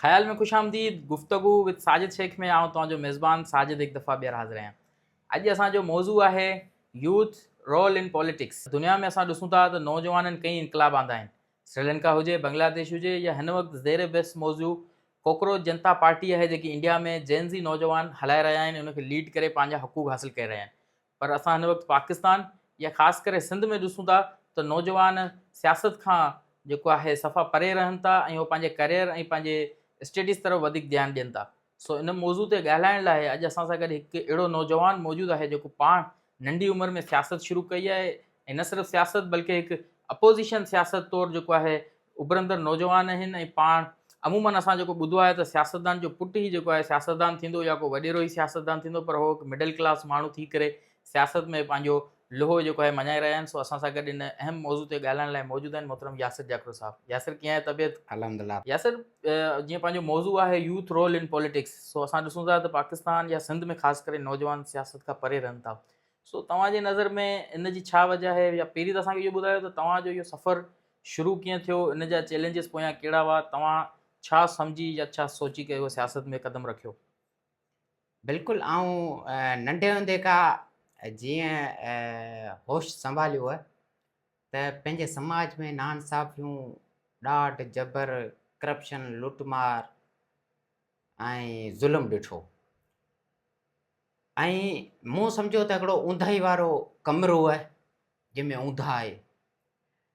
ख्याल में खुशामदीद गुफ्तगू विद साजिद शेख में आऊं तव्हांजो मेज़बान साजिद एक दफ़ा ॿीहर हाज़िर आहियां। अॼु असांजो मौज़ू आहे यूथ रोल इन पॉलिटिक्स। दुनिया में असां ॾिसूं था त नौजवाननि कई इनकलाब आंदा आहिनि, श्रीलंका हुजे, बांग्लादेश हुजे या हिन वक़्तु ज़ेर बहस मौज़ू कोकरोच जनता पार्टी आहे जेकी इंडिया में जेनज़ी नौजवान हलाए रहिया आहिनि, उनखे लीड करे पंहिंजा हक़ूक़ हासिल करे रहिया आहिनि। पर असां हिन वक़्तु पाकिस्तान या ख़ासि करे सिंध में ॾिसूं था त नौजवान सियासत खां जेको आहे सफ़ा परे रहनि था ऐं उहो पंहिंजे करियर ऐं पंहिंजे स्टडीज़ तरफ़ वधीक ध्यानु ॾियनि था। सो इन मौज़ू ते ॻाल्हाइण लाइ अॼु असां सां गॾु हिकु अहिड़ो नौजवान मौजूदु आहे जेको पाण नंढी उमिरि में सियासत शुरू कई आहे ऐं न सिर्फ़ु सियासत बल्कि हिकु अपोज़िशन सियासत तौरु जेको आहे उभरंदड़ नौजवान आहिनि। ऐं पाण अमूमन असां जेको ॿुधो आहे त सियासतदान जो पुटु ई जेको आहे सियासतदान थींदो या को वॾेरो ई सियासतदान थींदो, पर उहो हिकु मिडल क्लास माण्हू थी करे सियासत में पंहिंजो लोहो जेको आहे मञाए रहिया आहिनि। सो असां सां गॾु इन अहम मौज़ू ते ॻाल्हाइण लाइ मौजूदु आहिनि मोहतरम यासिर जाकरो साहब। यासिर कीअं आहे तबियत? अल्हम्दुलिल्लाह। यासिर जीअं पंहिंजो मौज़ू आहे यूथ रोल इन पॉलिटिक्स, सो असां ॾिसूं था त पाकिस्तान या सिंध में ख़ासि करे नौजवान सियासत खां परे रहनि था। सो तव्हांजे नज़र में इन जी छा वजह आहे, या पहिरीं त असांखे इहो ॿुधायो त तव्हांजो इहो सफ़र शुरू कीअं थियो, इन जा चैलेंजिस पोयां कहिड़ा हुआ, तव्हां छा सम्झी या छा सोची करे उहो सियासत में क़दम रखियो? बिल्कुलु आउं नंढे हूंदे खां जीअं होश संभालियो आहे त पंहिंजे समाज में नाइंसाफ़ियूं, ॾाढ जबर, करप्शन, लुटमार ऐं ज़ुल्म ॾिठो। ऐं मूं सम्झो त हिकिड़ो ऊंधाई वारो कमिरो आहे जंहिंमें ऊंधा आहे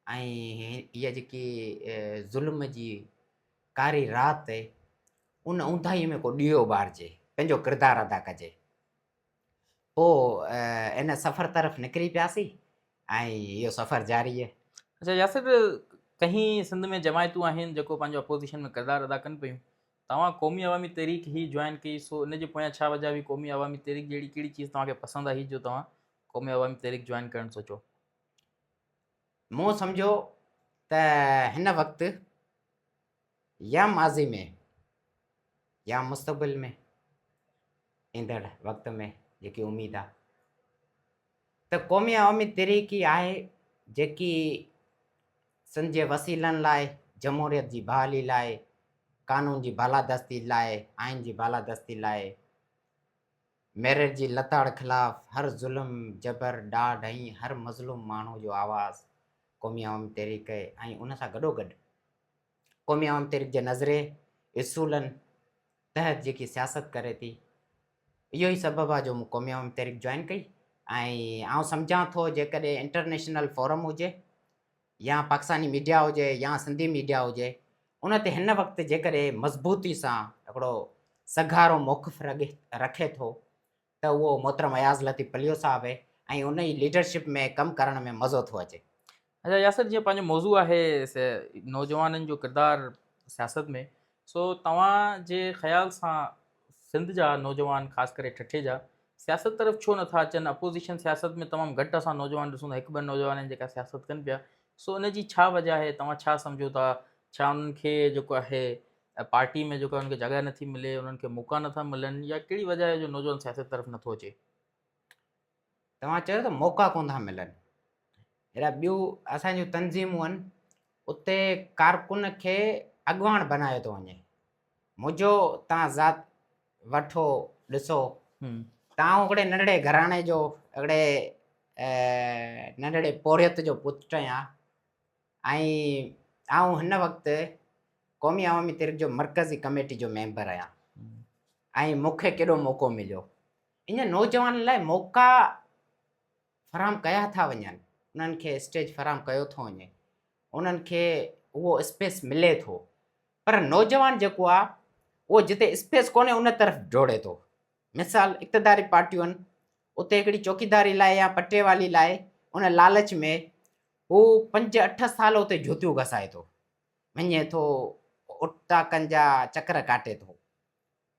ऐं इहा जेकी ज़ुल्म जी कारी राति आहे, उन ऊंधाईअ में को ॾीओ ॿारिजे, पंहिंजो किरदारु अदा कजे। पोइ इन सफ़र तरफ़ निकिरी पियासीं ऐं इहो सफ़र जारी आहे। अच्छा यासिर, कहीं सिंध में जमायतूं आहिनि जेको पंहिंजो अपोज़िशन में किरदारु अदा कनि पियूं, तव्हां क़ौमी अवामी तहरीक ही जॉइन कई, सो इन जे पोयां छा वजह हुई? क़ौमी अवामी तहरीक जहिड़ी कहिड़ी चीज़ तव्हांखे पसंदि आई जो तव्हां क़ौमी अवामी तहरीक जॉइन करणु सोचो? मूं सम्झो त हिन वक़्तु या माज़ी में या मुस्तक़बिल में ईंदड़ वक़्त में जेकी उमेदु आहे त क़ौमी अवामी तहरीक ई आहे जेकी सिंध जे वसीलनि लाइ, जमहूरियत जी बहाली लाइ, कानून जी बालादस्ती लाइ, आइन जी बालादस्ती लाइ, मेरिट जी लताड़ ख़िलाफ़ हर ज़ुल्म, जबर, ॾाढ ऐं हर मज़लूम माण्हू जो आवाज़ु क़ौमी अवामी तहरीक ऐं उन सां गॾोगॾु क़ौमी अवामी तहरीक जे नज़रे उसूलनि तहत जेकी सियासत करे थी, इहो ई सबबु आहे जो मूं क़ौमी अवामी तहरीक जॉइन कई। ऐं आउं सम्झां थो जेकॾहिं इंटरनेशनल फोरम हुजे या पाकिस्तानी मीडिया हुजे या सिंधी मीडिया हुजे, उन ते हिन वक़्तु जेकॾहिं मज़बूती सां हिकिड़ो सघारो मौक़िफ़ रखे थो त उहो मोहतरम अयाज़ लतीफ़ पलियो साहब आहे ऐं उन जी लीडरशिप में कमु करण में मज़ो थो अचे। अच्छा यासिर, जीअं पंहिंजो मौज़ू आहे नौजवाननि जो किरदारु सियासत में, सो तव्हांजे ख़्याल सां सिंध जा नौजवान ख़ासि करे ठठे जा सियासत तरफ़ छो नथा अचनि? अपोज़िशन सियासत में तमामु घटि असां नौजवान ॾिसूं था, हिकु ॿ नौजवान आहिनि जेका सियासत कनि पिया। सो इन जी छा वजह आहे? तव्हां छा सम्झो था? छा उन्हनि खे जेको आहे पार्टी में जेको उन्हनि खे जॻह नथी मिले, उन्हनि खे मौक़ा नथा मिलनि, या कहिड़ी वजह आहे जो नौजवान सियासत तरफ़ नथो अचे? तव्हां चयो त मौक़ा कोन था मिलनि। अहिड़ा ॿियूं असांजूं तंज़ीमूं आहिनि, उते कारकुन खे अॻुवाण बनायो थो वञे। मुंहिंजो तव्हां ज़ात वठो ॾिसो, तव्हां हिकिड़े नंढड़े घराणे जो, हिकिड़े नंढड़े पोरियत जो पुटु आहियां ऐं आउं हिन वक़्तु क़ौमी अवामी तहरीक जो मरकज़ी कमेटी जो मेंबर आहियां ऐं मूंखे केॾो मौक़ो मिलियो। इन नौजवाननि लाइ मौक़ा फ़राहम कया था वञनि, उन्हनि खे स्टेज फ़राहम कयो थो वञे, उन्हनि खे उहो स्पेस मिले थो, पर नौजवान जेको आहे उहो जिते स्पेस कोन्हे उन तरफ़ डोड़े थो। मिसाल इक़्तिदारी पार्टियूं आहिनि, उते हिकिड़ी चौकीदारी लाइ या पटेवाली लाइ उन लालच में हू 5-8 साल उते जुतियूं घसाए थो वञे थो, उटाकनि जा चकर काटे थो,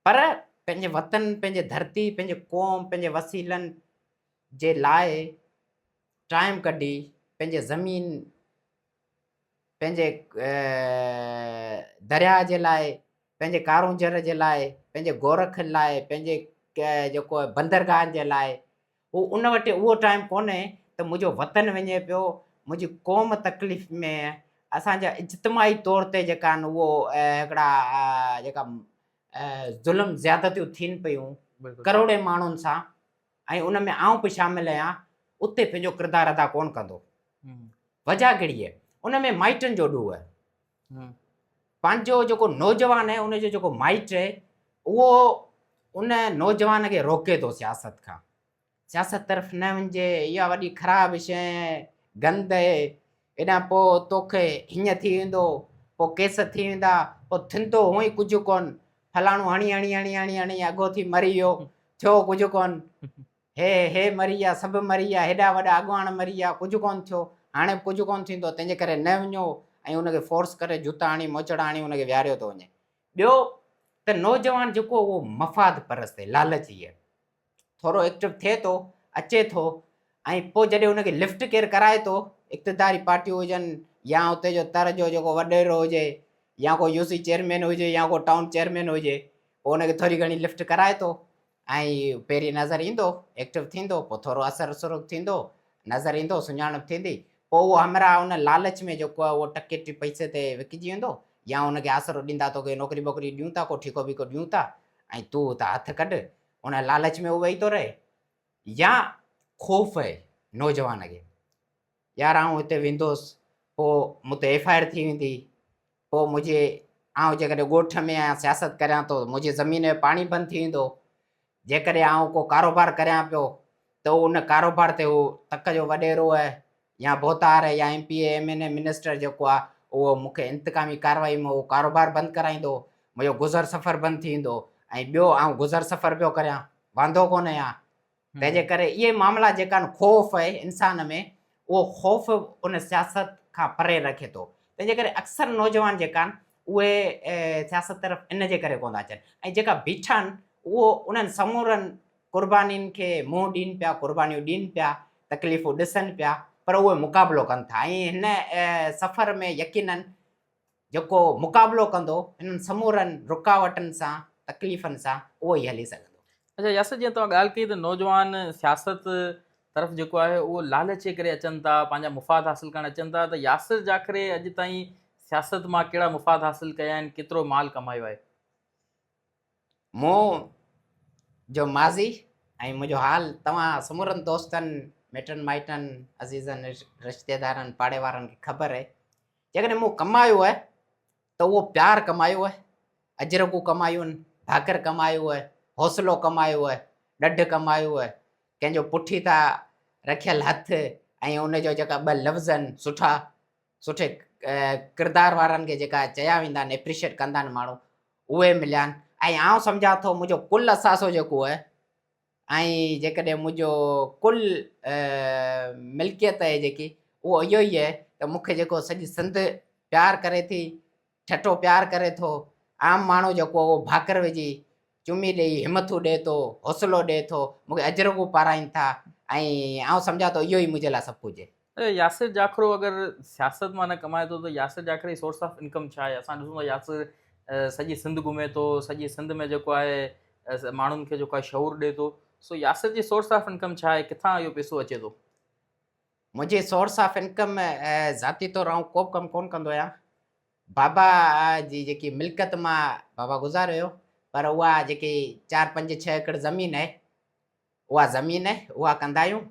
पर पंहिंजे वतन, पंहिंजे धरती, पंहिंजे क़ौम, पंहिंजे वसीलनि जे लाइ टाइम कढी, पंहिंजे ज़मीन, पंहिंजे दरिया जे लाइ, पंहिंजे कारूंजर जे लाइ, पंहिंजे गोरख लाइ, पंहिंजे जेको बंदरगाहनि जे लाइ, हू उन वटि उहो टाइम कोन्हे त मुंहिंजो वतन वञे पियो, मुंहिंजी क़ौम तकलीफ़ में, असांजा इज्तमाही तौर ते जेका आहिनि उहो हिकिड़ा जेका ज़ुल्म ज़्यादतियूं थियनि पियूं बिल्कुलु करोड़े माण्हुनि सां ऐं उन में आउं बि शामिल आहियां, उते पंहिंजो किरदारु अदा कोन कंदो। वजह कहिड़ी आहे? उन में माइटनि जो ॾोह आहे। पंहिंजो जेको नौजवान आहे उनजो जेको माइट आहे उहो उन नौजवान खे रोके थो सियासत खां, सियासत तरफ़ न वञिजे, इहा वॾी ख़राबु शइ, गंद आहे, एॾां पोइ तोखे हीअं थी वेंदो, पोइ केस थी वेंदा, पोइ थींदो हुअं ई कुझु कोन, फलाणो हणी हणी हणी हणी हणी अॻो थी मरी वियो, थियो कुझु कोन, हे मरी विया, सभु मरी विया, हेॾा वॾा अॻुवान मरी विया, कुझु कोन थियो, हाणे कुझु कोन थींदो, तंहिंजे करे न वञो ऐं उनखे फोर्स करे जूता हणी मोचड़ा हणी उनखे विहारियो थो वञे। ॿियो त नौजवान जेको उहो मफ़ाद परस्त आहे, लालची आहे, थोरो एक्टिव थिए थो, अचे थो, ऐं पोइ जॾहिं उनखे लिफ्ट केरु कराए थो, इक़्तिदारी पार्टियूं हुजनि या उते जो तर जो जेको वॾेरो हुजे या को यूसी चेयरमैन हुजे या को टाउन चेयरमैन हुजे, पोइ उनखे थोरी घणी लिफ्ट कराए थो ऐं पहिरीं नज़र ईंदो, एक्टिव थींदो, पोइ थोरो असरु सुरुख थींदो, नज़र ईंदो, सुञाणप थींदी, पोइ उहो हमरा उन लालच में जेको आहे उहो टके पैसे ते विकिजी वेंदो, या उनखे आसरो ॾींदा तोखे नौकिरी वोकिरी ॾियूं था, को ठीको बीको ॾियूं था ऐं तूं त हथु कढ, उन लालच में उहो वेही थो रहे। या ख़ौफ़ आहे नौजवान खे, यार आउं हिते वेंदुसि पोइ मूं ते FIR थी वेंदी, पोइ मुंहिंजे आउं जेकॾहिं ॻोठ में आहियां सियासत करियां थो, मुंहिंजी ज़मीन जो पाणी बंदि थी वेंदो, जेकॾहिं आउं को कारोबार करियां पियो त उन कारोबार ते उहो तक जो वॾेरो आहे या भोतार आहे या MP MNA मिनिस्टर जेको आहे उहो मूंखे इंतकामी कार्रवाई में उहो कारोबार बंदि कराईंदो, मुंहिंजो गुज़र सफ़र बंदि थी वेंदो, ऐं ॿियो आउं गुज़र सफ़र पियो करियां, वांदो कोन आहियां। तंहिंजे करे इहे मामला जेका आहिनि, ख़ौफ़ आहे इंसान में, उहो ख़ौफ़ उन सियासत खां परे रखे थो। तंहिंजे करे अक्सर नौजवान जेका आहिनि उहे सियासत तरफ़ इन जे करे कोन था अचनि, ऐं जेका बीठा आहिनि उहो उन्हनि समूरनि क़ुर्बानीनि खे मुंहुं ॾियनि पिया, क़ुर्बानियूं ॾियनि पिया, तकलीफ़ूं ॾिसनि पिया, पर उहे मुक़ाबिलो कनि था, ऐं हिन सफ़र में यकीननि जेको मुक़ाबिलो कंदो हिननि समूरनि रुकावटनि सां, तकलीफ़नि सां, उहो ई हली सघंदो। अच्छा यासिर, जीअं तव्हां ॻाल्हि कई त नौजवान सियासत तरफ़ जेको आहे उहो लालच जे करे अचनि था, पंहिंजा मुफ़ाद हासिलु करणु अचनि था, त यासिर जाखरे अॼु ताईं सियासत मां कहिड़ा मुफ़ाद हासिलु कया आहिनि, केतिरो माल कमायो आहे? मूं जो माज़ी ऐं मुंहिंजो हाल तव्हां समूरनि दोस्तनि, मिटनि माइटनि, अज़ीज़नि, रिश्तेदारनि, पाड़े वारनि खे ख़बर आहे। जेकॾहिं मूं कमायो आहे त उहो प्यारु कमायो आहे, अजरकूं कमायूं आहिनि, भाकर कमायो आहे, हौसलो कमायो आहे, ॾढ कमायो आहे, कंहिंजो पुठी था रखियल हथ ऐं उनजो जेका ॿ लफ़्ज़ आहिनि सुठा, सुठे किरदार वारनि खे जेका चया वेंदा आहिनि, एप्रिशिएट कंदा आहिनि माण्हू, उहे मिलिया आहिनि। ऐं आउं सम्झां थो मुंहिंजो कुल असासो जेको आहे ऐं जेकॾहिं मुंहिंजो कुल मिल्कियत आहे जेकी, उहो इहो ई आहे त मूंखे जेको सॼी सिंध प्यारु करे थी, ठठो प्यारु करे थो, आम माण्हू जेको उहो भाकर विझी चुमी ॾेई हिमथूं ॾिए थो, हौसलो ॾिए थो, मूंखे अजरकूं पाराइनि था, ऐं आउं सम्झां थो इहो ई मुंहिंजे लाइ सभु कुझु आहे। यासिर जाखरो अगरि सियासत मां न कमाए थो त यासिर जाखरे सोर्स ऑफ इनकम छा आहे? असां ॾिसूं था यासिर सॼी सिंध घुमे थो, सॼी सिंध में जेको आहे माण्हुनि खे जेको आहे शऊर ॾिए थो, सो यासिर जी सोर्स ऑफ इनकम छा आहे, किथां इहो पैसो अचे थो? मुंहिंजी सोर्स ऑफ इनकम ज़ाती तौरु आउं को बि कमु कोन कंदो आहियां। बाबा जी जेकी मिल्कियत मां बाबा गुज़ारे वियो, पर उहा जेकी 4-5-6 एकड़ ज़मीन आहे, उहा ज़मीन आहे, उहा कंदा आहियूं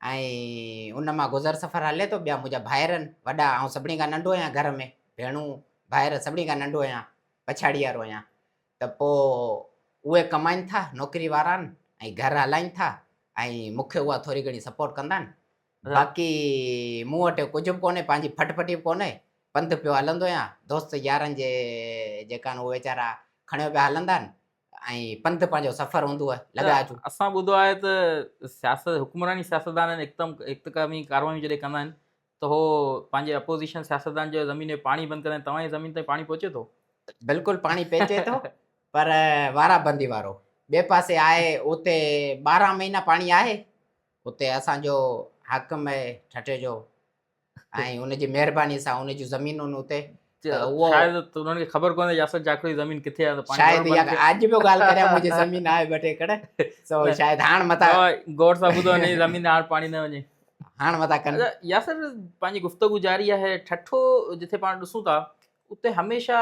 ऐं उन मां गुज़र सफ़र हले थो। ॿिया मुंहिंजा भाइर आहिनि वॾा, ऐं सभिनी खां नंढो आहियां घर में, भेणूं भाइर सभिनी खां नंढो आहियां, पछाड़ी वारो आहियां, त पोइ उहे कमाइनि था, नौकिरी वारा आहिनि ऐं घर हलाइनि था, ऐं मूंखे उहा थोरी घणी सपोर्ट कंदा आहिनि। बाक़ी मूं वटि कुझु बि कोन्हे, पंहिंजी फटफटी बि कोन्हे, पंधु पियो हलंदो आहियां, दोस्त यारनि जे जेका आहिनि उहे वीचारा खणियो पिया हलंदा आहिनि ऐं पंधु पंहिंजो सफ़र हूंदो आहे लॻाए अचूं। असां ॿुधो आहे त सियासत हुकुमरानी सियासतदान इक़्तिकामी कार्रवाई जॾहिं कंदा आहिनि त उहो पंहिंजे अपोज़िशन सियासतदान जो ज़मीन में पाणी बंदि कंदा आहिनि, तव्हांजी ज़मीन ताईं पाणी पहुचे थो? बिल्कुलु पाणी पहुचे थो, पर वाराबंदी वारो। ॿिए पासे आहे, उते 12 महीना पाणी आहे, उते असांजो हाकिम आहे ठठे जो, ऐं उनजी महिरबानी सां उनजूं ज़मीनुनि उते शायदि उन्हनि खे ख़बर कोन्हे यासिर जाखरी जी ज़मीन किथे आहे, त शायदि इहा अॼु बि ॻाल्हि करियां, मुंहिंजी ज़मीन आहे 2-3 एकड़, सो शायदि हाणे मथां गौर सां ॿुधो हिन जी ज़मीन हाणे पाणी न वञे। हाणे मथां कनि। यासर पंहिंजी गुफ़्तगू जारी आहे। ठठो जिथे पाण ॾिसूं था उते हमेशह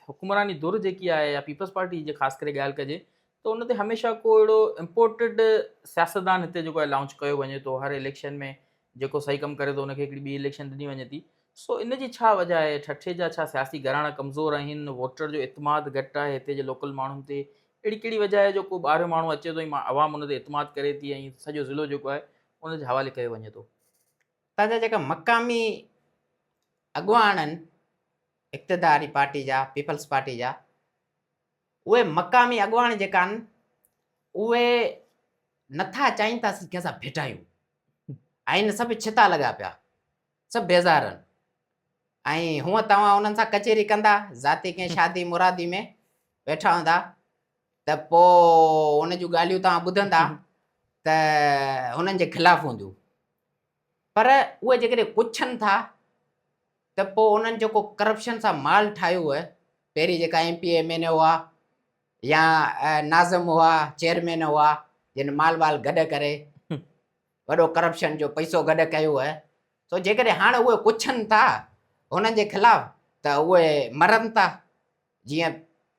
हुकुमरानी धुर जेकी आहे या पीपल्स पार्टी जे ख़ासि करे ॻाल्हि कजे त उन ते हमेशह को अहिड़ो इम्पोर्टेड सियासतदान हिते जेको आहे लॉन्च कयो वञे थो हर इलेक्शन में। जेको सही कमु करे थो उनखे हिकिड़ी ॿी इलेक्शन ॾिनी वञे थी। सो इन जी छा वजह आहे? ठठे जा छा सियासी घराणा कमज़ोर आहिनि? वोटर जो इतमाद घटि आहे हिते जे लोकल माण्हुनि ते? अहिड़ी कहिड़ी वजह आहे जो को ॿाहिरियों माण्हू अचे थो ऐं आवाम उन ते इतमाद करे थी ऐं सॼो ज़िलो जेको आहे उन जे हवाले कयो वञे थो? तव्हांजा जेका मक़ामी अॻुवान आहिनि इक़्तिदारी पार्टी जा, पीपल्स पार्टी जा, उहे मक़ामी अॻुवान जेका आहिनि उहे नथा चाहिनि था कंहिं सां भेटायूं। आहिनि सभु छिता लॻा पिया, सभु बेज़ार आहिनि। ऐं हूअं तव्हां उन्हनि सां कचेरी कंदा, ज़ाती कंहिं शादी मुरादी में वेठा हूंदा त पोइ उन जूं ॻाल्हियूं तव्हां ॿुधंदा त हुननि जे ख़िलाफ़ु हूंदियूं। पर उहे जेकॾहिं पुछनि था त पोइ उन्हनि जेको करप्शन सां माल ठाहियो आहे, पहिरीं जेका MP MNA हुआ या नाज़िम हुआ, चेयरमैन हुआ, जिन माल वाल गॾु करे वॾो करप्शन जो पैसो गॾु कयो आहे, सो जेकॾहिं हाणे उहे पुछनि था हुननि जे ख़िलाफ़ु त उहे मरनि था। जीअं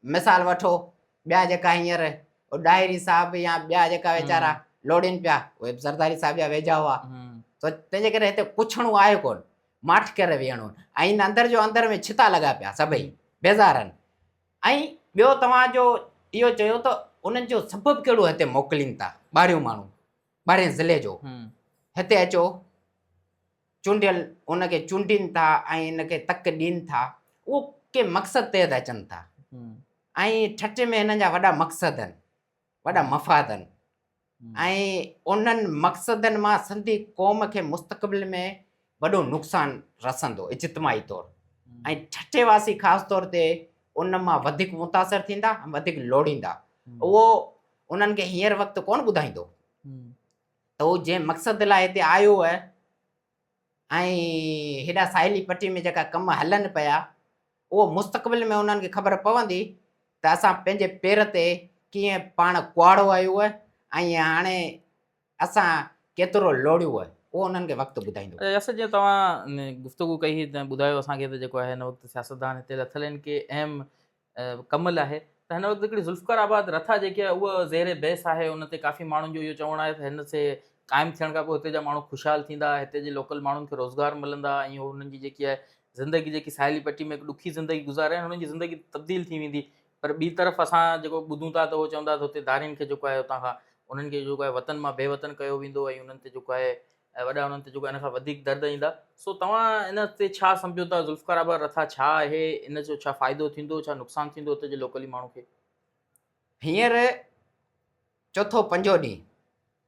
मिसाल वठो, ॿिया जेका हींअर डायरी साहब या ॿिया जेका वीचारा लोड़ीनि पिया, उहे ज़रदारी साहब जा वेझा हुआ। त तंहिंजे करे हिते पुछणो आहे कोन, माठ करे वेहणो। ऐं अंदर जो अंदर में छिता लॻा पिया, सभई बेज़ार आहिनि। ऐं ॿियो तव्हांजो इहो चयो त उन्हनि जो सबबु कहिड़ो हिते मोकिलीनि था ॿाहिरियों माण्हू, ॿाहिरें ज़िले जो हिते अचो, चूंडियल उनखे चूंडीनि था ऐं इनखे तक ॾियनि था। उहो के मक़सद तहत अचनि था। ऐं ठठे में हिननि जा वॾा मक़सद आहिनि, वॾा मफ़ाद आहिनि। ऐं उन्हनि मक़सदनि मां सिंधी क़ौम खे मुस्तक़बिल में वॾो नुक़सानु रसंदो इज्तमाही तौरु। ऐं ठठे वासी ख़ासि तौर ते उन मां वधीक मुतासिर थींदा, वधीक लोड़ींदा। उहो उन्हनि खे हींअर वक़्तु कोन ॿुधाईंदो त उहो जंहिं मक़सद लाइ हिते आयो आहे ऐं हेॾा साहिली पट्टी में जेका कम हलनि पिया, उहो मुस्तक़बिल में उन्हनि खे ख़बर पवंदी त असां पंहिंजे पेर ते कीअं पाण कुआड़ो आयो आहे ऐं हाणे असां केतिरो लोड़ियो आहे, उहो उन्हनि खे वक़्तु ॿुधाईंदो। असर जीअं तव्हां गुफ़्तगू कई त ॿुधायो असांखे त जेको आहे हिन वक़्तु सियासतदान हिते लथल आहिनि के अहम कमल आहे। त हिन वक़्तु हिकिड़ी ज़ुल्फ़िकार आबाद रथा जेकी आहे उहा ज़ेर बहस आहे। उन ते काफ़ी माण्हुनि जो इहो चवणु आहे त हिन से क़ाइमु थियण खां पोइ हिते जा माण्हू ख़ुशहाल थींदा, हिते जे लोकल माण्हुनि खे रोज़गार मिलंदा ऐं हुननि जी जेकी आहे ज़िंदगी जेकी साहिली पट्टी में हिकु ॾुखी ज़िंदगी गुज़ारे आहिनि हुननि जी ज़िंदगी तब्दील थी वेंदी। पर ॿी तरफ़ असां जेको ॿुधूं था त उहो चवंदा त हुते दारियुनि खे जेको आहे हुतां खां उन्हनि खे जेको आहे वतन मां बेवतन कयो वेंदो ऐं उन्हनि ते जेको आहे वॾा उन्हनि ते जेको इन खां वधीक दर्द ईंदा। सो तव्हां इन ते छा सम्झो था? ज़ुल्फ़िकार आबाद रथा छा आहे? इन जो छा फ़ाइदो थींदो, छा नुक़सानु थींदो हुते जे लोकली माण्हू खे? हींअर चौथों पंजो ॾींहुं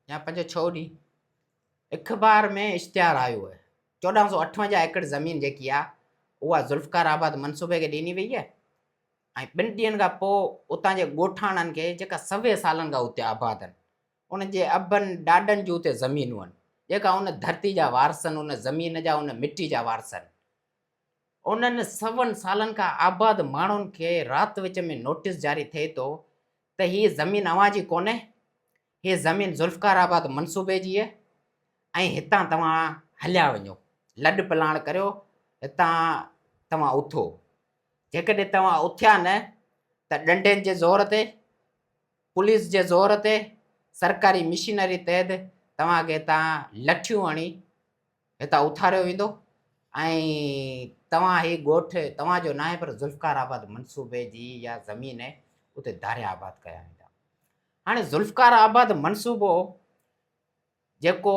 या पंजो छहों ॾींहुं अख़बार में इश्तिहार आयो आहे। 1458 एकड़ ज़मीन जेकी आहे उहा ज़ुल्फ़िकार आबाद मनसूबे खे ॾिनी वई आहे। ऐं 2 ॾींहंनि खां पोइ उतां जे ॻोठाणनि खे जेका 100 सालनि खां उते आबाद आहिनि, उन्हनि जे अबनि ॾाॾनि जूं उते ज़मीनूं आहिनि, जेका उन धरती जा वारस आहिनि, उन ज़मीन जा, उन मिटी जा वारस आहिनि। उन्हनि 100 सालनि खां आबाद माण्हुनि खे राति विच में नोटिस जारी थिए थो त हीअ ज़मीन अव्हां जी कोन्हे, हीअ ज़मीन ज़ुल्फ़िकार आबाद मनसूबे जी आहे ऐं हितां तव्हां हलिया वञो, लॾ पलाण करियो, हितां तव्हां उथो। जेकॾहिं तव्हां उथिया न त डंडनि जे ज़ोर ते, पुलिस जे ज़ोर ते, सरकारी मशीनरी तहत तव्हांखे हितां लठियूं हणी हितां उथारियो वेंदो ऐं तव्हां हीउ ॻोठु तव्हांजो न आहे पर ज़ुल्फ़िकार आबाद मनसूबे जी या ज़मीन आहे, उते दारिया आबाद कया वेंदा। हाणे ज़ुल्फ़िकार आबाद मनसूबो जेको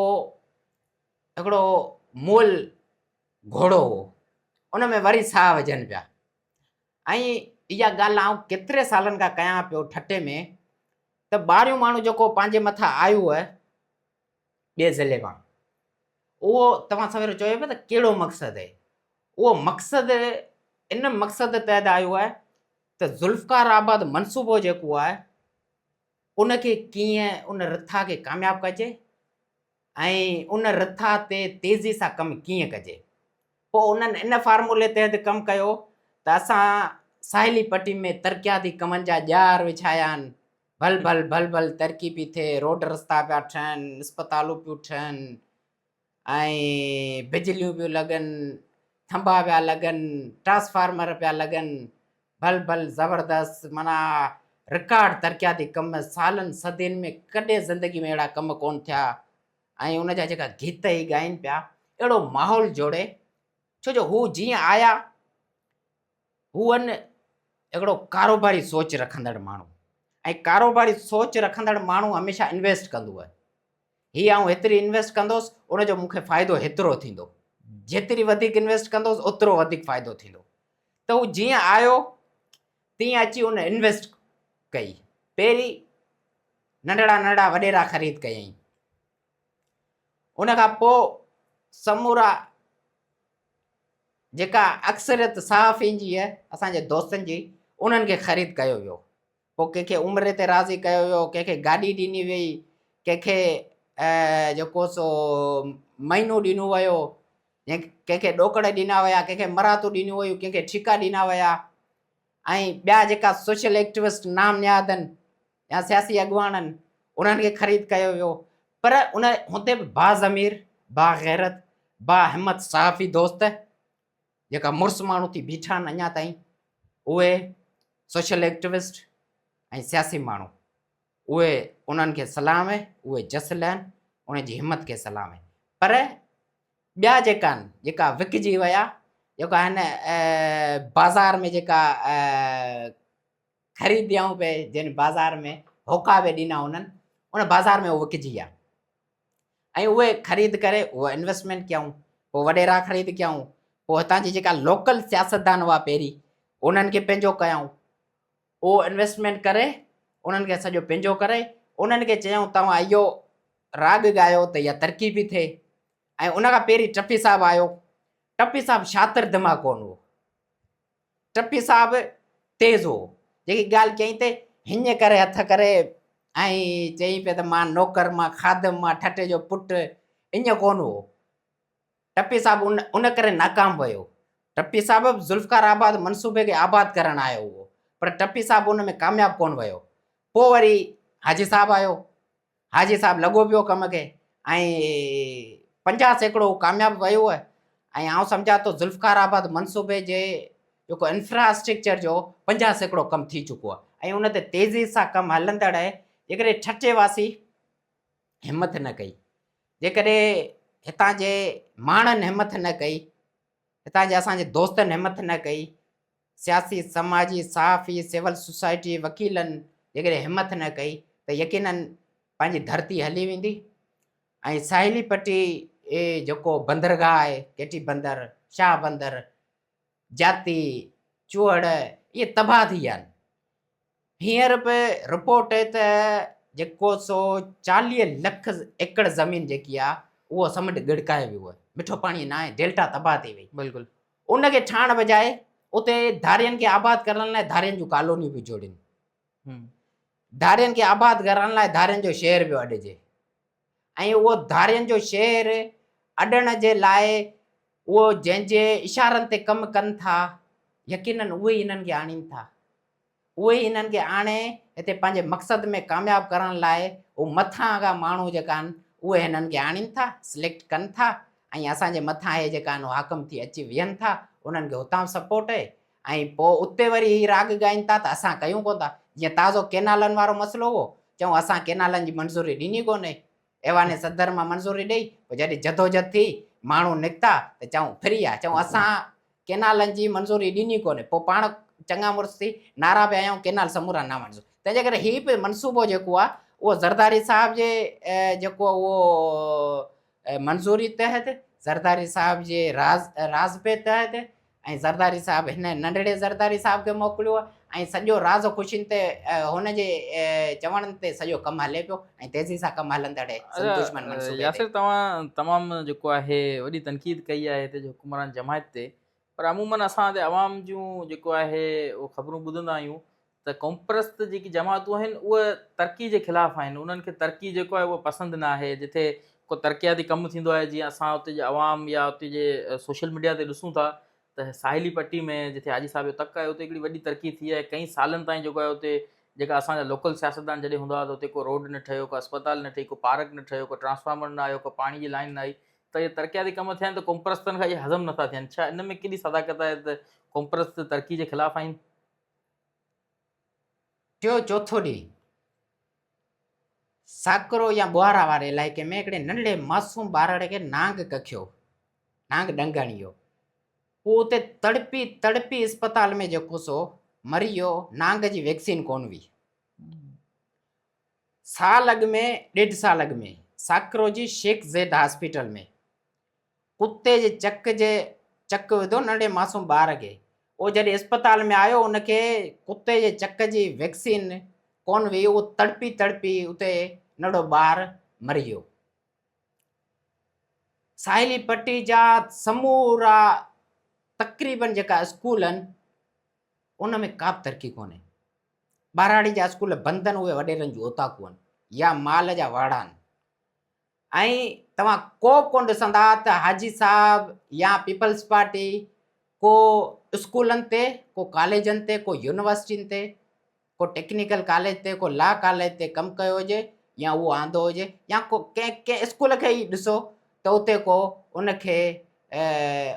हिकिड़ो मोल घोड़ो हो, उन में वरी साह विझनि पिया। ऐं इहा ॻाल्हि आउं केतिरे सालनि खां कयां पियो ठठे में त ॿाहिरियों माण्हू जेको पंहिंजे मथां आयो आहे ॿिए ज़िले मां, उहो तव्हां सवेर चयो पिया त कहिड़ो मक़सदु आहे, उहो मक़सदु इन मक़सद तहत आयो आहे त ज़ुल्फ़िकार आबाद मनसूबो जेको आहे उनखे कीअं उन रिथा खे कामयाबु कजे ऐं उन रिथा ते तेज़ी सां कमु कीअं कजे। पोइ उन्हनि इन फार्मूले तहत कमु कयो त असां साहिली पट्टी में तरक़ियाती कमनि जा ॼार विछाया आहिनि, भल भल भल भल तरक़ी पई थिए, रोड रस्ता पिया ठहनि, अस्पतालूं पियूं ठहनि, ऐं बिजलियूं पियूं लॻनि, थंभा पिया लॻनि, ट्रांसफार्मर पिया लॻनि, भल भल ज़बरदस्त, माना रिकॉर्ड तरक़ियाती कम सालनि सदियुनि में कॾहिं ज़िंदगी में अहिड़ा कम कोन थिया। ऐं उन जा जेका गीत ई ॻाइनि पिया, अहिड़ो माहौल जोड़े, छो जो हू जीअं आया हू आहिनि हिकिड़ो कारोबारी सोच रखंदड़ माण्हू, ऐं कारोबारी सोच रखंदड़ माण्हू हमेशह इन्वेस्ट कंदो आहे। हीअ आउं हेतिरी इन्वेस्ट कंदुसि, उनजो मूंखे फ़ाइदो हेतिरो थींदो, जेतिरी वधीक इन्वेस्ट कंदुसि ओतिरो वधीक फ़ाइदो थींदो। त हू जीअं आयो तीअं अची उन इन्वेस्ट कई, पहिरीं नंढड़ा नंढड़ा वॾेरा ख़रीद कयईं, उन खां पोइ समूरा जेका अक्सरियत सहाफ़ियुनि जी आहे असांजे दोस्तनि जी, उन्हनि खे ख़रीद कयो वियो। पोइ कंहिंखे उमिरि ते राज़ी कयो वियो, कंहिंखे गाॾी ॾिनी वई, कंहिंखे जेको सो महीनो ॾिनो वियो, कंहिंखे ॾोकड़ ॾिना विया, कंहिंखे मरातूं ॾिनियूं वियूं, कंहिंखे ठीका ॾिना विया। ऐं ॿिया जेका सोशल एक्टिविस्ट नाम नियाद आहिनि या सियासी अॻुवान आहिनि, उन्हनि खे ख़रीद कयो वियो। पर उन हुते बि बाज़मीर, बाग़ैरत, बाहिमत सहाफ़ी दोस्त जेका मुड़ुसु माण्हू थी बीठा आहिनि अञा ताईं, उहे सोशल एक्टिविस्ट ऐं सियासी माण्हू, उहे उन्हनि खे सलाम आहे, उहे जसल आहिनि, उन जी हिमत खे सलाम आहे। पर ॿिया जेका आहिनि, जेका विकिजी विया, जेका आहिनि बाज़ार में जेका ख़रीदियाऊं पे जिन बाज़ार में होका बि ॾिना उन्हनि, उन बाज़ार में उहे विकिजी विया। ऐं उहे ख़रीद करे उहे इन्वेस्टमेंट कयऊं, पोइ वॾेरा ख़रीद कयऊं, पोइ हितां जी जेका लोकल सियासतदान हुआ पहिरीं, उन्हनि खे पंहिंजो कयऊं, उहो इन्वेस्टमेंट करे उन्हनि खे सॼो पंहिंजो करे उन्हनि खे चयऊं तव्हां इहो राग ॻायो त इहा तरक़ी बि थिए। ऐं उन खां पहिरीं टपी साहिबु आयो। टपी साहिबु शातिर दिमाग़ कोन हो, टपी साहिबु तेज़ हो। जेकी ॻाल्हि कयईं ते हीअं करे हथ करे ऐं चयईं पिए त मां नौकर, मां खादम, मां ठटे जो पुटु, ईअं कोन हो। टपी साहिबु उन करे नाकाम वियो। टपी साहिबु ज़ुल्फ़कार आबाद मनसूबे खे आबाद करणु आयो हुओ, पर टपी साहिबु उन में कामयाबु कोन वियो। पोइ वरी हाजी साहिबु आयो, हाजी साहिबु लॻो पियो कम खे, ऐं 50 सैकड़ो कामयाबु वियो आहे। ऐं आउं सम्झां थो ज़ुल्फ़कार आबाद मनसूबे जे जेको इंफ्रास्ट्रक्चर जो 50 सैकड़ो कमु थी चुको आहे, ऐं उन ते तेज़ी सां कमु हलंदड़ आहे। जेकॾहिं ठठेवासी हिमत न कई, जेकॾहिं हितां जे माण्हुनि हिमत न कई, हितां जे असांजे दोस्तनि हिमत न कई, सियासी, समाजी, सहाफ़ी, सिविल सोसाइटी, वकीलनि जेकॾहिं हिमत न कई त यकीनन पंहिंजी धरती हली वेंदी। ऐं साहिली पट्टी जेको बंदरगाह आहे, केटी बंदर, शाह बंदर, जाती, चूहड़, इहे तबाह थी विया आहिनि। हींअर बि रिपोर्ट आहे त जेको सो 40 लख एकड़ ज़मीन जेकी आहे उहो समुंड गिड़काए वियो आहे, मिठो पाणी न आहे, डेल्टा तबाह थी वई। बिल्कुलु उनखे ठाहिण बजाए उते धारियनि खे आबाद करण लाइ धारियनि जूं कॉलोनियूं बि जोड़ियूं, धारियनि खे आबाद करण लाइ धारियनि जो शहर पियो अॾिजे। ऐं उहो धारियनि जो शहर अॾण जे लाइ उहो जंहिंजे इशारनि ते कमु कनि था, यकीनन उहे ई इन्हनि खे आणीनि था, उहे ई इन्हनि खे आणे हिते पंहिंजे मक़सद में कामयाबु करण लाइ उहे मथां खां माण्हू जेका आहिनि उहे हिननि खे आणीनि था, सिलेक्ट कनि था, ऐं असांजे मथां हे जेका आहिनि हाकम थी अची विहनि था, उन्हनि खे हुतां सपोर्ट आहे। ऐं पोइ उते वरी ही राग ॻाइनि था त असां कयूं कोन था। जीअं ताज़ो केनालनि वारो मसइलो हो, चऊं असां केनालनि जी मंज़ूरी ॾिनी कोन्हे, ऐवाने सदर मां मंज़ूरी ॾेई, पोइ जॾहिं जदोजहद थी माण्हू निकिता त चऊं फ्री आहे, चऊं असां केनालनि जी मंज़ूरी ॾिनी कोन्हे। पोइ पाण चङा मुड़ुस थी नारा पिया आहियूं केनाल समूरा न मंज़ूर। तंहिंजे करे हीअ बि मनसूबो जेको आहे उहो ज़रदारी साहिब जे जेको उहो मंज़ूरी तहत, ज़रदारी साहिब जे राज़बे तहत, ऐं ज़रदारी साहिबु हिन नंढड़े ज़रदारी साहिब खे मोकिलियो आहे, ऐं सॼो राज़ ख़ुशियुनि ते हुनजे चवण ते सॼो कमु हले पियो, ऐं तेज़ी सां कमु हलंदड़ आहे संतुष्मन मनसूबे ते। यासिर तव्हां तमामु जेको आहे वॾी तनक़ीद कई आहे हिते जो हुकुमरान जमायत ते, पर अमूमन असां हिते आवाम जूं जेको आहे उहो ख़बरूं ॿुधंदा आहियूं त क़ौमप्रस्त जेकी जमातूं आहिनि उहे तरक़ी जे ख़िलाफ़ु आहिनि, उन्हनि खे तरक़ी जेको आहे उहो पसंदि न आहे। जिथे को तरक़ियाती कमु थींदो आहे, जीअं असां उते जे आवाम या उते जे सोशल मीडिया ते ॾिसूं था त साहिली पट्टी में जिथे हाजी साहिब जो तक आहे उते हिकिड़ी वॾी तरक़ी थी आहे। कई सालनि ताईं जेको आहे उते जेका असांजा लोकल सियासतदान जॾहिं हूंदा हुआ त उते को रोड न ठहियो, को अस्पताल न ठही, को पार्क न ठहियो, को ट्रांसफार्मर न आयो, को पाणी जी लाइन न आई। त इहे तरक़ियाती कम थिया आहिनि त कॉम्प्रेसनि खां इहे हज़म नथा थियनि, छा इन में केॾी सदाकत आहे त कॉम्प्रेस तरक़ी जे ख़िलाफ़ आहिनि? टियों चौथो ॾींहुं साकरो या ॿुहारा वारे इलाइक़े में हिकिड़े नंढड़े मासूम ॿारड़े खे नांग कखियो, नांग ॾंगण इहो, उहो उते तड़पी तड़पी अस्पताल में जेको सो मरी वियो, नांग जी वैक्सीन कोन हुई। साल अॻु में 1.5 साल अॻु में साकरो जी शेख ज़ैद हॉस्पिटल में कुते जे चक विधो नंढे मासूम ॿार खे। उहो जॾहिं अस्पताल में आयो उनखे कुते जे चक जी वैक्सीन कोन हुई, उहो तड़पी तड़पी उते नंढो ॿार मरी वियो। साहिली पट्टी जा समूरा तक़रीबन जेका स्कूल आहिनि उन में का बि तरक़ी कोन्हे। ॿाराड़ी जा स्कूल बंदि आहिनि, उहे वॾेरनि जूं ओताकूं आहिनि या माल जा वाड़ा आहिनि। ऐं तव्हां को बि कोन ॾिसंदा त हाजी साहब या पीपल्स पार्टी को स्कूलनि ते, को कॉलेजनि ते, को यूनिवर्सिटियुनि ते, को टेक्निकल कॉलेज ते, को लॉ कॉलेज ते कमु कयो हुजे या उहो आंदो हुजे, या को कंहिं स्कूल खे ई ॾिसो त उते को उनखे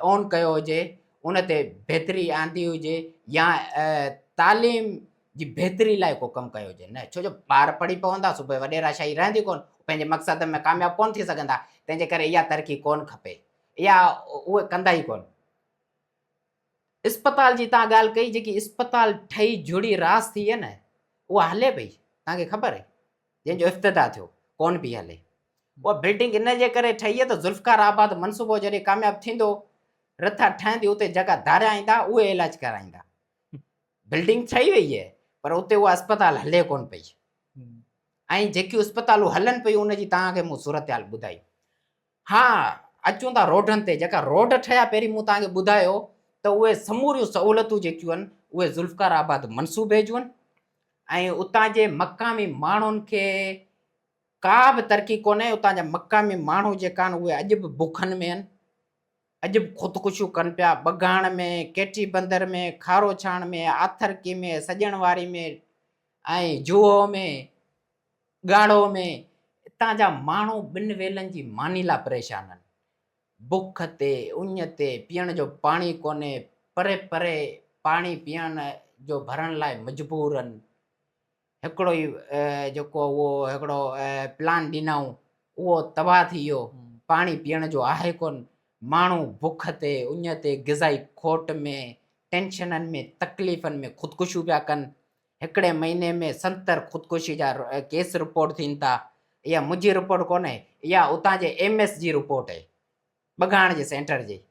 ऑन कयो हुजे, उन ते बहितरी आंदी हुजे या तालीम जी बहितरी लाइ को कमु कयो हुजे। न, छो जो ॿार पढ़ी पवंदा, सुबुह वॾेराशाही रहंदी कोन, पंहिंजे मक़सद में कामयाबु कोन थी सघंदा, तंहिंजे करे इहा तरक़ी कोन खपे, इहा उहे कंदा ई कोन। अस्पताल जी तव्हां ॻाल्हि कई, जेकी अस्पताल ठही जुड़ी रास थी आहे न, उहा हले पई, तव्हांखे ख़बर आहे, जंहिंजो इफ़्तिताह थियो, कोन पई हले। उहा बिल्डिंग इन जे करे ठही आहे त ज़ुल्फ़कार आबाद मनसूबो जॾहिं कामयाबु थींदो, रथा ठहंदी, उते जॻह धारिया ईंदा, उहे इलाज कराईंदा। बिल्डिंग ठही वई आहे पर उते उहा अस्पताल हले कोन पई। ऐं जेकियूं अस्पतालूं हलनि पियूं उनजी तव्हांखे मूं सूरत हाल ॿुधाई। हा, अचूं था रोडनि ते, जेका रोड ठहिया पहिरीं मूं तव्हांखे ॿुधायो त उहे समूरियूं सहूलियतूं जेकियूं आहिनि उहे ज़ुल्फ़कार आबाद मनसूबे जूं आहिनि। ऐं उतां जे मक़ामी माण्हुनि खे का बि तरक़ी कोन्हे। उतां जा मक़ामी माण्हू जेका आहिनि उहे अॼु बि बुखनि में आहिनि, अॼु बि ख़ुदकुशियूं कनि पिया, बगाण में, केटी बंदर में, खारो छाण में, आथरकी में, सॼण वारी में ऐं जुहो में, ॻाढ़ो में, हितां जा माण्हू ॿिनि वेलनि जी मानी लाइ परेशान आहिनि। बुख ते, उञ ते, पीअण जो पाणी कोन्हे, परे परे पाणी पीअण जो भरण लाइ मजबूर आहिनि। हिकिड़ो ई जेको उहो हिकिड़ो प्लान ॾिनऊं उहो तबाह थी वियो, पाणी पीअण जो आहे कोन। माण्हू बुख ते, उञ ते, ग़िज़ाई खोट में, टेंशननि में, तकलीफ़नि में ख़ुदकुशियूं पिया कनि। हिकिड़े महीने में 70 ख़ुदकुशी जा केस रिपोर्ट थियनि था। इहा मुंहिंजी रिपोर्ट कोन्हे, इहा उतां जे MS जी रिपोर्ट आहे, बगाण जे सेंटर जी।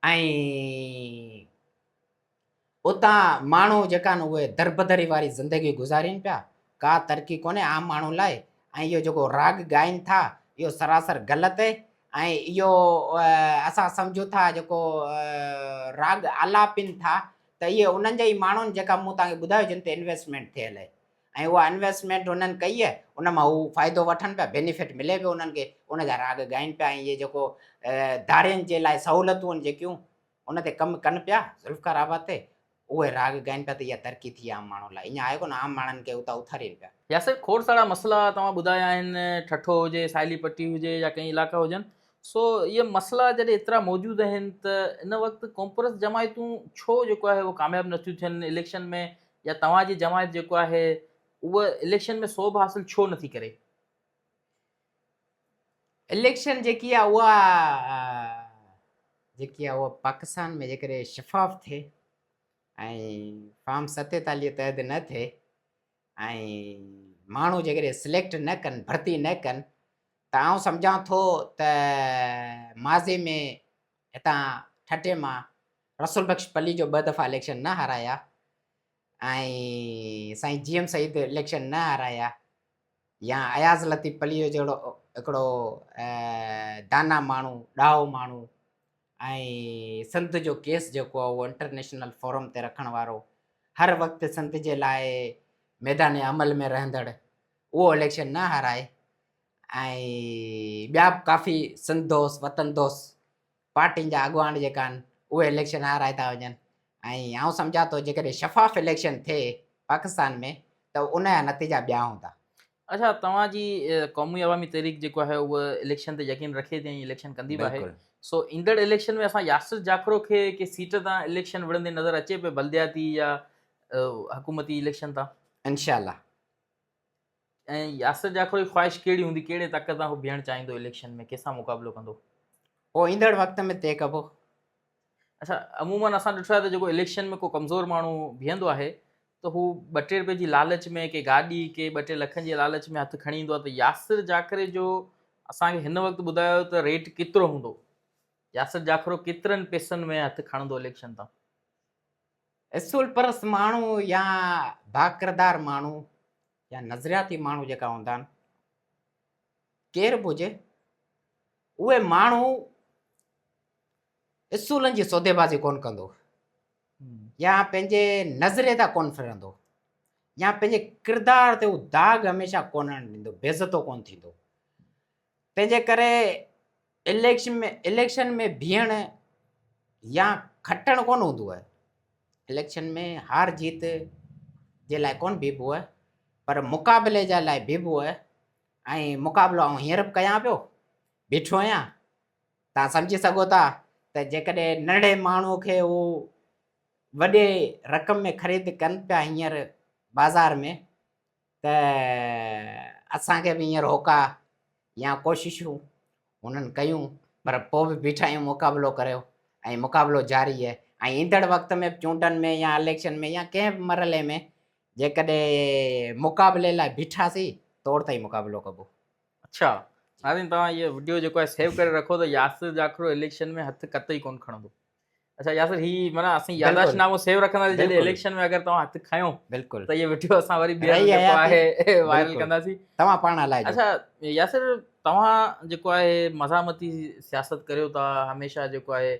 ऐं उतां माण्हू जेका आहिनि उहे दरबदरी वारी ज़िंदगी गुज़ारीनि पिया, का तरक़ी कोन्हे आम माण्हू लाइ। ऐं इहो जेको राग ॻाइनि था इहो सरासर ग़लति आहे। ऐं इहो असां सम्झूं था जेको राग आलापीनि था त इहे उन्हनि जे ई माण्हुनि जेका मूं तव्हांखे ॿुधायो जिन ते इन्वेस्टमेंट थियल आहे, ऐं उहा इन्वेस्टमेंट उन्हनि कई आहे, उन मां हू फ़ाइदो वठनि पिया, बेनिफिट मिले पियो उन्हनि खे, उन जा राग ॻाइनि पिया। ऐं इहे जेको धारियुनि जे लाइ सहूलियतूं आहिनि जेकियूं उन ते कमु कनि पिया ज़ुल्फ़कार आबाद ते, उहे राग ॻाइनि पिया, त इहा तरक़ी थी आम माण्हू लाइ। ईअं आहे कोन आम माण्हुनि खे उतां उथारीनि पिया। यासिर खोड़ सारा मसला तव्हां ॿुधाया आहिनि, ठठो हुजे, साहिली पट्टी हुजे या कंहिं इलाइक़ा हुजनि। सो इहे मसला जॾहिं एतिरा मौजूदु आहिनि त इन वक़्तु कॉम्प्रेस जमायतूं छो जेको आहे उहो कामयाबु नथियूं थियनि इलेक्शन में, या तव्हांजी जमायत जेको आहे उहा इलेक्शन में सोभ हासिलु छो नथी करे? इलेक्शन जेकी आहे उहा पाकिस्तान में जेकॾहिं शफ़ाफ़ थिए ऐं फॉर्म 47 तहत न थिए ऐं माण्हू जेकॾहिं सिलेक्ट न कनि, भर्ती न कनि, त आउं सम्झां थो त माज़े में हितां ठठे मां रसूल बख्श पली जो 2 दफ़ा इलेक्शन न हाराया ऐं साईं GM सईद इलेक्शन न हाराया, या अयाज़ लतीफ़ पली जो जहिड़ो हिकिड़ो दाना माण्हू, ॾाहो माण्हू ऐं संत जो केस जेको आहे उहो इंटरनेशनल फोरम ते रखण वारो, हर वक़्तु संत जे लाइ मैदान अमल में रहंदड़, उहो इलेक्शन न हाराए। ऐं ॿिया बि काफ़ी सिंध दोस्त, वतन दोस्त पार्टियुनि जा अॻुवान जेका आहिनि उहे इलेक्शन हाराए था वञनि। ऐं आउं सम्झां थो जेकॾहिं शफ़ाफ़ इलेक्शन थिए पाकिस्तान में त उन जा नतीजा ॿिया हूंदा। अच्छा, तव्हांजी क़ौमी अवामी तहरीक जेको आहे उहा इलेक्शन ते यकीन रखे थी ऐं इलेक्शन कंदी बि आहे। बिल्कुलु सो ईंदड़ इलेक्शन में असां यासिर जाखरो खे के सीट तां इलेक्शन विढ़ंदे नज़र अचे पियो, बल्दियाती या हुकूमती इलेक्शन तां? इंशाल्लाह। ऐं यासिर जाखरो जी ख़्वाहिश कहिड़ी हूंदी, कहिड़े ताक़त सां हू बीहणु चाहींदो इलेक्शन में, कंहिंसां मुक़ाबिलो कंदो? पोइ ईंदड़ वक़्त में तय कबो। अच्छा, अमूमन असां ॾिठो आहे त जेको इलेक्शन में को कमज़ोर माण्हू बीहंदो आहे त हू 2-3 रुपए जी लालच में, के गाॾी, के 2-3 लखनि जी लालच में हथु खणी ईंदो आहे। त यासिर जाखरे जो असांखे हिन वक़्तु ॿुधायो त रेट केतिरो हूंदो? यासिर जाखरो केतिरनि पैसनि में हथु खणंदो इलेक्शन तां? असूल परस्त माण्हू या बाकिरदार माण्हू या नज़रियाती माण्हू जेका हूंदा आहिनि, केर बि हुजे, उहे माण्हू असूलनि जी सौदेबाज़ी कोन कंदो, या पंहिंजे नज़रे तां कोन फिरंदो, या पंहिंजे किरदार ते हू दाग़ हमेशह कोन ॾींदो, बेइज़तो कोन थींदो। तंहिंजे करे इलेक्शन में बीहण या खटणु कोन हूंदो आहे। इलेक्शन में हार जीत जे लाइ कोन बीहबो आहे, पर मुक़ाबले जे लाइ बीहबो आहे। ऐं मुक़ाबिलो आउं हींअर बि कयां पियो, बीठो आहियां। तव्हां सम्झी सघो था त जेकॾहिं नंढे माण्हूअ खे हू वॾे रक़म में ख़रीद कनि पिया हींअर बाज़ार में, त असांखे बि हींअर होका या कोशिशूं उन्हनि कयूं, पर पोइ बि बीठा आहियूं मुक़ाबिलो करियो, ऐं मुक़ाबिलो जारी आहे। ऐं ईंदड़ वक़्त में चूंडनि में या इलेक्शन में या कंहिं बि मरहले में जेकॾहिं मुक़ाबले लाइ बीठासीं, तोड़ ताईं मुक़ाबिलो कबो। अच्छा, नाज़रीन तव्हां इहो वीडियो जेको आहे सेव करे रखो त यासिर जाखरो इलेक्शन में हथु कतई कोन खणंदो। अच्छा यासिर, ही माना असीं याददाश्तनामो सेव रखंदासीं, जॾहिं बिल्कुलु इलेक्शन में अगरि तव्हां हथु खयों बिल्कुलु त इहो वीडियो असां वरी ॿीहर रही जेको हयाती, आहे वायरल बिल्कुलु कंदासीं। तव्हां पाण हलाइजो। अच्छा यासिर, तव्हां जेको आहे मज़ामती सियासत करियो था, हमेशह जेको आहे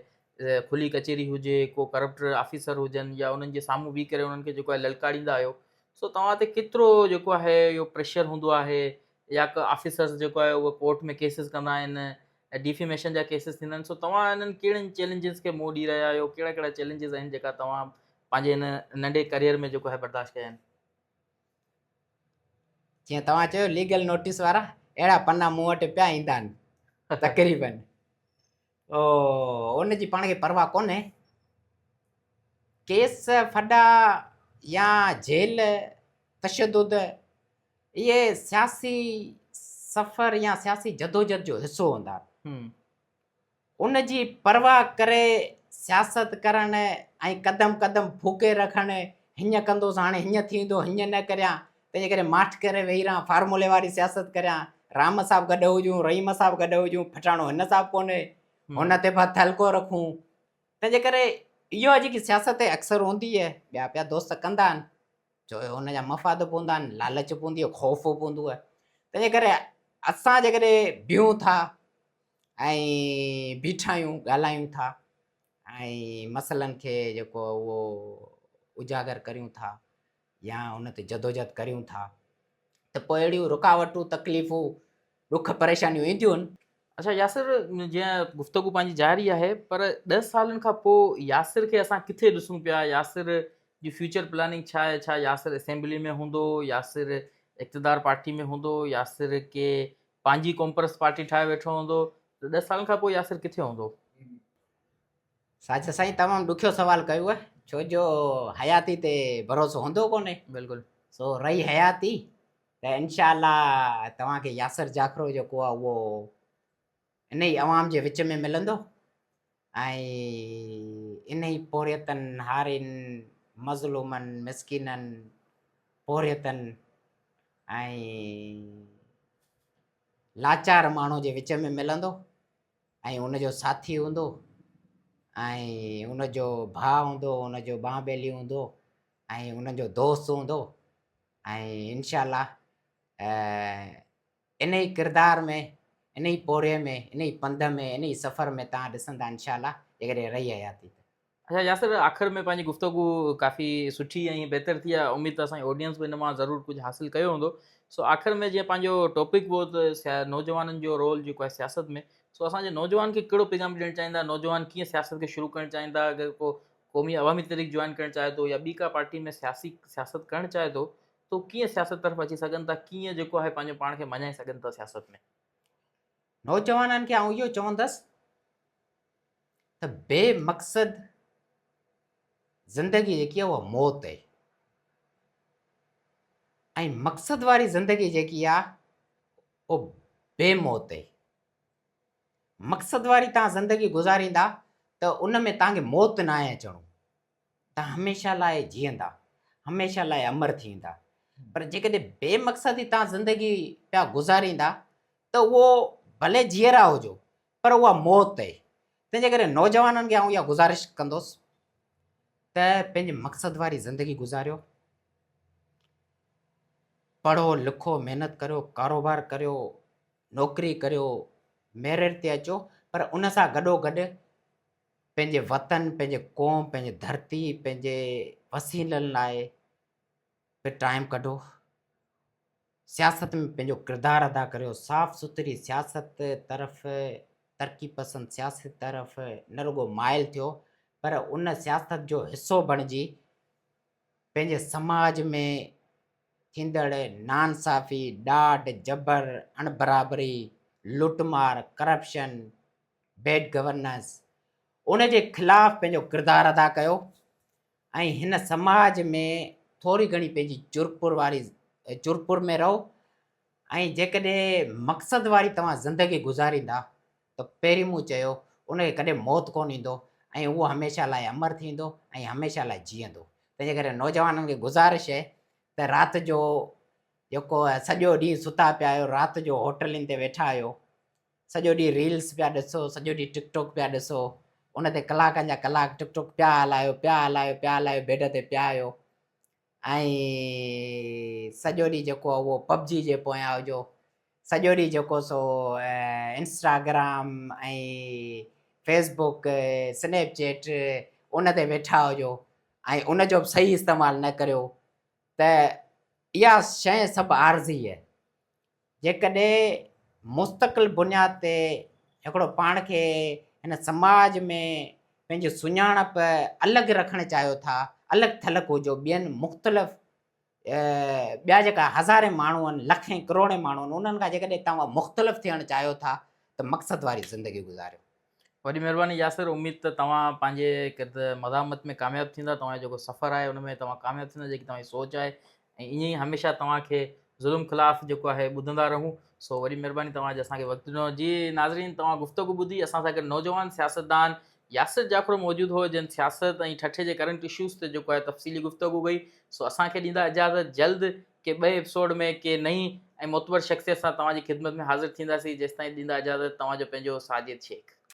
खुली कचेरी हुजे, को करप्ट ऑफिसर हुजनि या उन्हनि जे साम्हूं बीह करे उन्हनि खे जेको आहे ललकारींदा आहियो। सो तव्हां ते केतिरो जेको आहे इहो प्रेशर हूंदो आहे, या का ऑफिसर्स जेको आहे उहो कोर्ट में केसिस कंदा आहिनि, डिफेमेशन जा केसिस थींदा आहिनि। सो तव्हां इन्हनि कहिड़नि चैलेंजिस खे मुंहुं ॾेई रहिया आहियो, कहिड़ा कहिड़ा चैलेंजिस आहिनि जेका तव्हां पंहिंजे हिन नंढे करियर में जेको आहे बर्दाश्त कया आहिनि? जीअं तव्हां चयो लीगल नोटिस वारा अहिड़ा पना मूं वटि पिया ईंदा आहिनि तक़रीबन। उन जी पाण खे परवाह कोन्हे। केस फॾा या जेल तशदुद, इहे सियासी सफ़र या सियासी जदोजहद जो हिसो हूंदा आहिनि। उन जी परवाह करे सियासत करणु ऐं क़दम क़दम फूके रखणु, हीअं कंदोसि हाणे हीअं थींदो, हीअं न करियां, तंहिंजे करे माठ करे वेही रहां, फार्मूले वारी सियासत करियां, राम साहब गॾु हुजूं, रहीम साहब गॾु हुजूं, फटाणो हिन साहब कोन्हे, हुन ते बि हथु हल्को रखूं। तंहिंजे करे इहो जेकी सियासत अक्सर हूंदी आहे, ॿिया ॿिया दोस्त कंदा आहिनि, छो हुनजा मफ़ाद बि हूंदा आहिनि, लालच बि हूंदी आहे, ख़ौफ़ बि हूंदो आहे। तंहिंजे करे असां जेकॾहिं बीहूं था ऐं बीठा आहियूं, ॻाल्हायूं था ऐं मसइलनि खे जेको उहो उजागर करियूं था या उन ते जदोजहद करियूं था, त पोइ अहिड़ियूं रुकावटूं, तकलीफ़ूं, ॾुख परेशानियूं ईंदियूं आहिनि। अच्छा यासिर, जीअं गुफ़्तगू पंहिंजी जारी आहे, पर 10 सालनि खां पोइ यासिर खे असां किथे ॾिसूं पिया? यासिर जी फ्यूचर प्लानिंग छा आहे? छा यासिर असेंबली में हूंदो, यासिर इक़्तिदार पार्टी में हूंदो, यासिर के पंहिंजी कॉम्प्रेस पार्टी ठाहे वेठो हूंदो? त 10 सालनि खां पोइ यासिर किथे हूंदो? साच साईं, तमामु ॾुखियो सवाल कयो आहे, छो जो हयाती ते भरोसो हूंदो कोन्हे। बिल्कुलु। सो रही हयाती त इंशाअल्लाह तव्हांखे यासिर जाखरो जेको आहे उहो इन ई अवाम जे विच में मिलंदो, ऐं इन ई पोरियतनि, हारियुनि, मज़लूमनि, मिसकिननि, पोरियतनि ऐं लाचार माण्हू जे विच में मिलंदो, ऐं उनजो साथी हूंदो, ऐं उनजो भाउ हूंदो, उनजो बांह बेली हूंदो, ऐं उनजो दोस्त हूंदो। ऐं इंशाअल्लाह इन ई किरदार में, इन ई पोरे में, इन ई पंध में, इन ई सफ़र में तव्हां ॾिसंदा इंशाअल्लाह, जेकॾहिं रही हयाती त। अच्छा यासिर, आख़िर में पंहिंजी गुफ़्तगू काफ़ी सुठी ऐं बहितर थी आहे। उमेद असांजी ऑडियंस बि हिन मां ज़रूरु कुझु हासिलु कयो हूंदो। सो आख़िर में जीअं पंहिंजो टॉपिक हुओ त नौजवाननि जो रोल जेको आहे सियासत में, सो असांजे नौजवान खे कहिड़ो पैगाम ॾियणु चाहींदा? नौजवान कीअं सियासत खे शुरू करणु चाहींदा? अगरि को क़ौमी अवामी तहरीक जॉइन करणु चाहे थो या ॿी का पार्टी में सियासत करणु चाहे थो, तो कीअं सियासत तरफ़ अची सघनि था, कीअं जेको आहे पंहिंजो पाण खे मञाए सघनि था सियासत में? नौजवाननि खे आउं इहो चवंदुसि त बेमक़सद ज़िंदगी जेकी आहे उहा मौत आहे ऐं मक़सद वारी ज़िंदगी जेकी आहे उहो बेमौत आहे। मक़सद वारी तव्हां ज़िंदगी गुज़ारींदा त उन में तव्हांखे मौत न आहे अचणो, तव्हां हमेशह लाइ जीअंदा, हमेशह लाइ अमर थींदा। पर जेकॾहिं बेमक़सद ई तव्हां ज़िंदगी पिया गुज़ारींदा त उहो भले जीअरा हुजो पर उहा मौत आहे। तंहिंजे करे नौजवाननि खे आउं इहा गुज़ारिश कंदुसि त पंहिंजे मक़सद वारी ज़िंदगी गुज़ारियो, पढ़ो लिखो, महिनत करियो, कारोबार करियो, नौकिरी करियो, मेरिट ते अचो, पर उन सां गॾोगॾु पंहिंजे वतन, पंहिंजे क़ौम, पंहिंजे धरती, पंहिंजे वसीलनि लाइ बि टाइम कढो। सियासत में पंहिंजो किरदारु अदा करियो, साफ़ सुथरी सियासत तरफ़, तरक़ी पसंदि सियासत तरफ़ न रुगो माइल थियो पर उन सियासत जो हिसो बणिजी पंहिंजे समाज में थींदड़ नाइंसाफ़ी, ॾाढ जबर, अणबराबरी, लुटमार, करप्शन, बैड गवर्नेंस उन जे ख़िलाफ़ु पंहिंजो किरदारु अदा कयो ऐं हिन समाज में थोरी घणी पंहिंजी जुरपुर में रहो। ऐं जेकॾहिं मक़सद वारी तव्हां ज़िंदगी गुज़ारींदा त पहिरीं मूं चयो उनखे कॾहिं मौत कोन ईंदो ऐं उहो हमेशह लाइ अमर थींदो ऐं हमेशह लाइ जीअंदो। तंहिंजे करे नौजवाननि खे गुज़ारिश आहे त राति जो जेको आहे सॼो ॾींहुं सुता पिया आहियो, राति जो होटलुनि ते वेठा आहियो, सॼो ॾींहुं रील्स पिया ॾिसो, सॼो ॾींहुं टिकटॉक पिया ॾिसो, उन ते कलाकनि जा कलाक टिकटॉक पिया हलायो, बेड ते पिया आहियो ऐं सॼो ॾींहुं जेको आहे उहो पबजी जे पोयां हुजो, सॼो ॾींहुं जेको सो इंस्टाग्राम ऐं फेसबुक, स्नैपचैट उन ते वेठा हुजो ऐं उन जो बि सही इस्तेमालु न करियो त इहा शइ सभु आर्ज़ी आहे। जेकॾहिं मुस्तक़िल बुनियाद ते हिकिड़ो पाण खे हिन समाज में पंहिंजी सुञाणप अलॻि रखणु चाहियो था, अलॻि थलक हुजो, ॿियनि मुख़्तलिफ़ ॿिया जेका हज़ारे माण्हू आहिनि, लखें करोड़े माण्हू आहिनि, उन्हनि खां जेकॾहिं तव्हां मुख़्तलिफ़ थियणु चाहियो था त मक़सद वारी ज़िंदगी गुज़ारियो। वॾी महिरबानी यासिर, उमेद त तव्हां पंहिंजे मज़ामत में कामयाबु थींदा, तव्हांजो जेको सफ़र आहे उन में तव्हां कामयाबु थींदा, जेकी तव्हांजी सोच आहे ऐं ईअं ई हमेशह तव्हांखे ज़ुल्म ख़िलाफ़ु जेको आहे ॿुधंदा रहूं। सो वॾी महिरबानी तव्हां असांखे वक़्तु ॾिनो। जी नाज़रीन, तव्हां गुफ़्तगू ॿुधी। असां सां गॾु नौजवान सियासतदान यासिर जाफ़र मौजूदु हो, जिन सियासत ऐं ठठे जे करंट इशूज़ ते जेको आहे तफ़सीली गुफ़्तगू कई। सो असांखे ॾींदा इजाज़त, जल्द के ॿिए एपिसोड में के नई ऐं मोतबर शख़्सियत सां तव्हांजी ख़िदमत में हाज़िर थींदासीं। जेसिताईं ॾींदा इजाज़त, तव्हांजो पंहिंजो साजिद शेख।